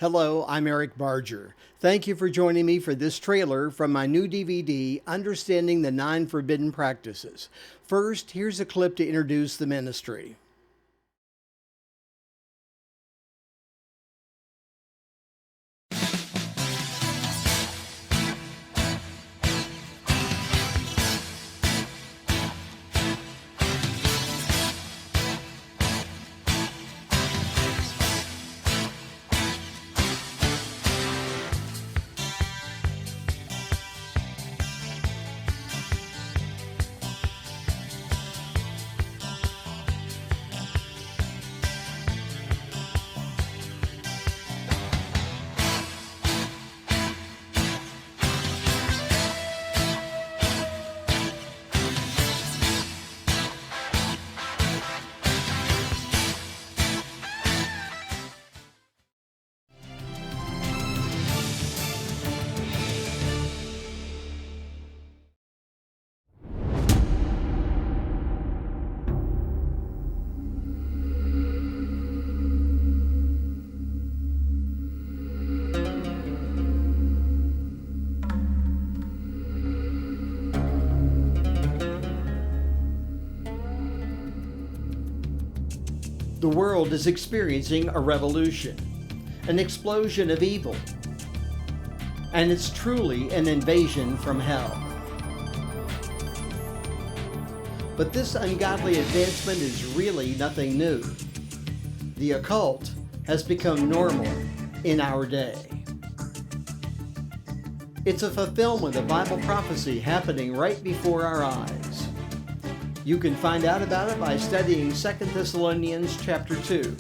Hello, I'm Eric Barger. Thank you for joining me for this trailer from my new DVD, Understanding the 9 Forbidden Practices. First, here's a clip to introduce the ministry. The world is experiencing a revolution, an explosion of evil, and it's truly an invasion from hell. But this ungodly advancement is really nothing new. The occult has become normal in our day. It's a fulfillment of Bible prophecy happening right before our eyes. You can find out about it by studying 2 Thessalonians chapter 2.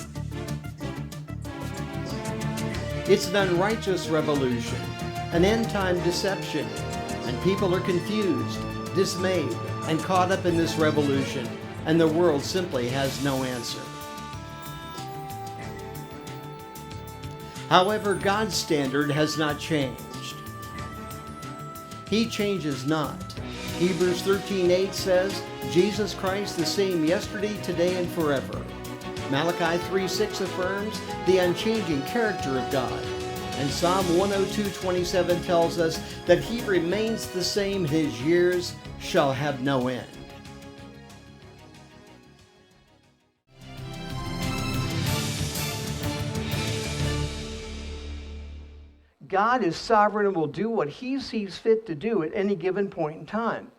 It's an unrighteous revolution, an end-time deception, and people are confused, dismayed, and caught up in this revolution, and the world simply has no answer. However, God's standard has not changed. He changes not. Hebrews 13:8 says, Jesus Christ the same yesterday, today, and forever. Malachi 3:6 affirms the unchanging character of God. And Psalm 102:27 tells us that He remains the same, His years shall have no end. God is sovereign and will do what He sees fit to do at any given point in time.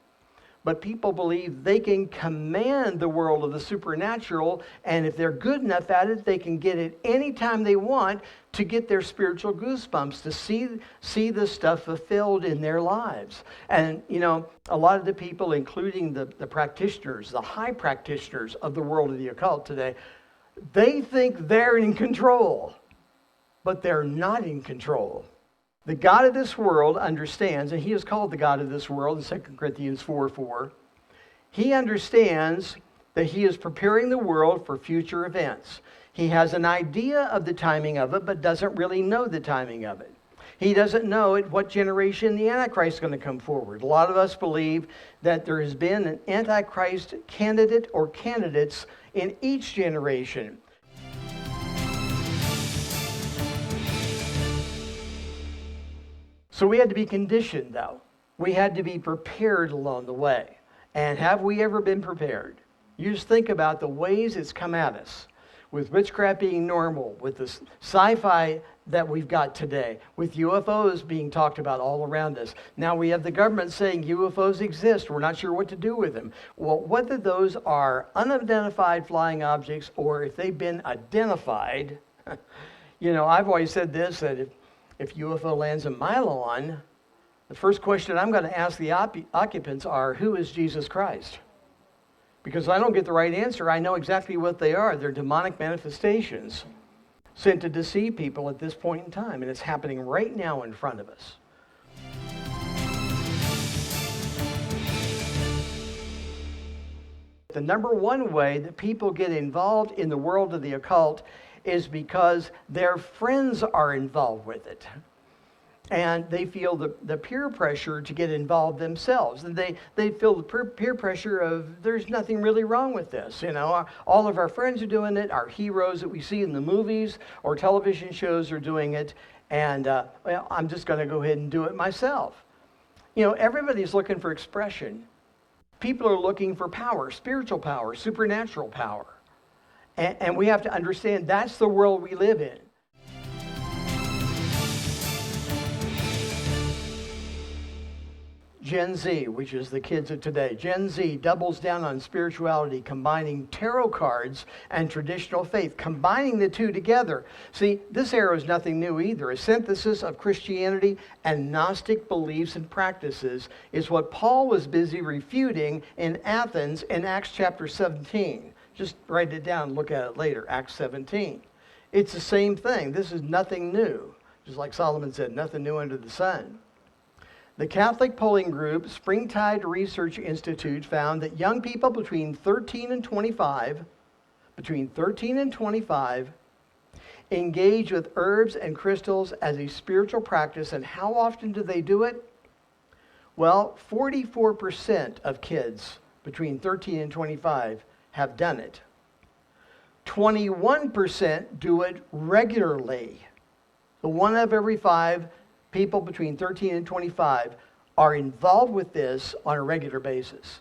But people believe they can command the world of the supernatural, and if they're good enough at it, they can get it anytime they want to get their spiritual goosebumps, to see the stuff fulfilled in their lives. And, a lot of the people, including the practitioners, the high practitioners of the world of the occult today, they think they're in control, but they're not in control. The God of this world understands, and He is called the God of this world in 2 Corinthians 4:4. He understands that He is preparing the world for future events. He has an idea of the timing of it, but doesn't really know the timing of it. He doesn't know at what generation the Antichrist is going to come forward. A lot of us believe that there has been an Antichrist candidate or candidates in each generation. So we had to be conditioned, though. We had to be prepared along the way. And have we ever been prepared? You just think about the ways it's come at us. With witchcraft being normal, with the sci-fi that we've got today, with UFOs being talked about all around us. Now we have the government saying UFOs exist. We're not sure what to do with them. Well, whether those are unidentified flying objects or if they've been identified, I've always said this, that if UFO lands in my lawn, the first question I'm going to ask the occupants are, who is Jesus Christ? Because if I don't get the right answer, I know exactly what they are. They're demonic manifestations sent to deceive people at this point in time, and it's happening right now in front of us. The number one way that people get involved in the world of the occult is because their friends are involved with it. And they feel the peer pressure to get involved themselves. And they feel the peer pressure of there's nothing really wrong with this. All of our friends are doing it. Our heroes that we see in the movies or television shows are doing it. And well, I'm just going to go ahead and do it myself. Everybody's looking for expression. People are looking for power, spiritual power, supernatural power. And we have to understand that's the world we live in. Gen Z, which is the kids of today. Gen Z doubles down on spirituality, combining tarot cards and traditional faith, combining the two together. See, this era is nothing new either. A synthesis of Christianity and Gnostic beliefs and practices is what Paul was busy refuting in Athens in Acts chapter 17. Just write it down and look at it later, Acts 17. It's the same thing. This is nothing new. Just like Solomon said, nothing new under the sun. The Catholic polling group Springtide Research Institute found that young people between 13 and 25 engage with herbs and crystals as a spiritual practice. And how often do they do it? Well, 44% of kids between 13 and 25 have done it. 21% do it regularly. So 1 of every 5 people between 13 and 25 are involved with this on a regular basis.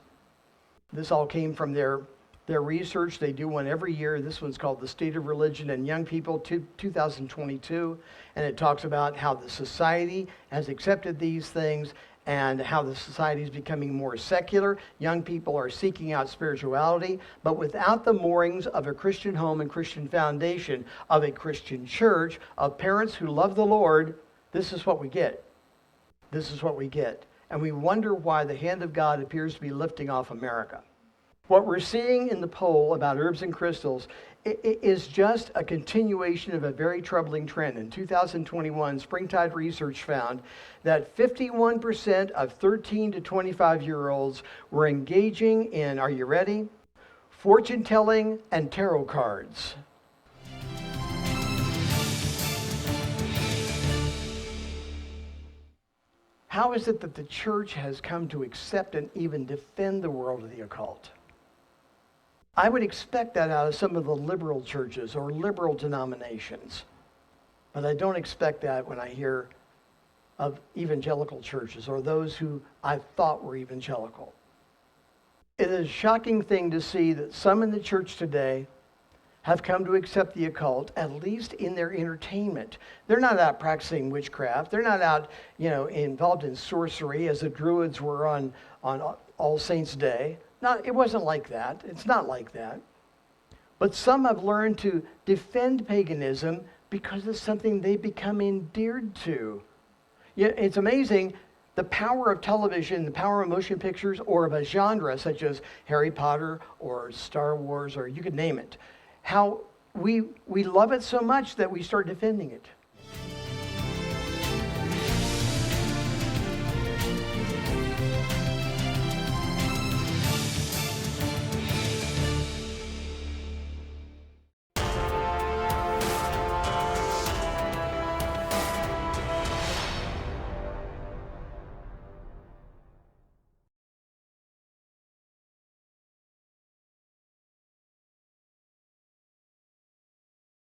This all came from their research. They do one every year. This one's called The State of Religion and Young People 2022. And it talks about how the society has accepted these things and how the society is becoming more secular. Young people are seeking out spirituality, but without the moorings of a Christian home and Christian foundation, of a Christian church, of parents who love the Lord. This is what we get. This is what we get. And we wonder why the hand of God appears to be lifting off America. What we're seeing in the poll about herbs and crystals is just a continuation of a very troubling trend. In 2021, Springtide Research found that 51% of 13 to 25-year-olds were engaging in, are you ready? Fortune telling and tarot cards. How is it that the church has come to accept and even defend the world of the occult? I would expect that out of some of the liberal churches or liberal denominations. But I don't expect that when I hear of evangelical churches or those who I thought were evangelical. It is a shocking thing to see that some in the church today have come to accept the occult, at least in their entertainment. They're not out practicing witchcraft. They're not out, involved in sorcery as the Druids were on All Saints' Day. No, it wasn't like that. It's not like that. But some have learned to defend paganism because it's something they become endeared to. It's amazing the power of television, the power of motion pictures, or of a genre such as Harry Potter or Star Wars, or you could name it. How we love it so much that we start defending it.